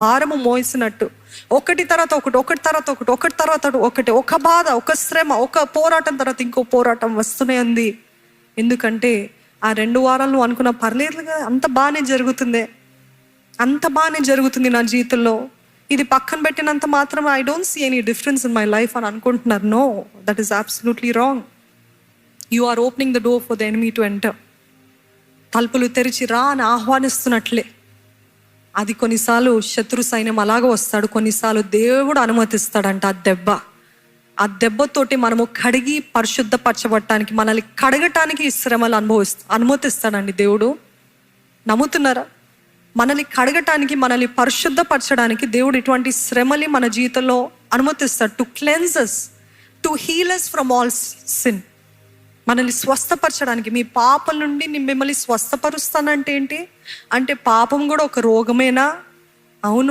భారము మోసినట్టు ఒకటి తర్వాత ఒకటి, ఒకటి తర్వాత ఒకటి, ఒకటి తర్వాత ఒకటి, ఒక బాధ, ఒక శ్రమ, ఒక పోరాటం తర్వాత ఇంకో పోరాటం వస్తూనే ఉంది. ఎందుకంటే ఆ 2 వారాలు నువ్వు అనుకున్న పర్లేదుగా, అంత బాగానే జరుగుతుంది, అంత బాగానే జరుగుతుంది నా జీవితంలో, ఇది పక్కన పెట్టినంత మాత్రం I don't see any difference in my life అని అనుకుంటున్నారు. No, that is absolutely wrong. You are opening the door for the enemy to enter. తలుపులు తెరిచి రా అని ఆహ్వానిస్తున్నట్లే అది కొన్నిసార్లు శత్రు సైన్యం అలాగ వస్తాడు, కొన్నిసార్లు దేవుడు అనుమతిస్తాడంట. ఆ దెబ్బతోటి మనము కడిగి పరిశుద్ధపరచబడటానికి, మనల్ని కడగటానికి ఈ శ్రమలు అనుమతిస్తాడండి దేవుడు. నమ్ముతున్నారా? మనల్ని కడగటానికి, మనల్ని పరిశుద్ధపరచడానికి దేవుడు ఇటువంటి శ్రమని మన జీవితంలో అనుమతిస్తాడు. To cleanse us, to heal us from all sin. మనల్ని స్వస్థపరచడానికి. మీ పాపం నుండి మిమ్మల్ని స్వస్థపరుస్తానంటే ఏంటి అంటే పాపం కూడా ఒక రోగమేనా? అవును.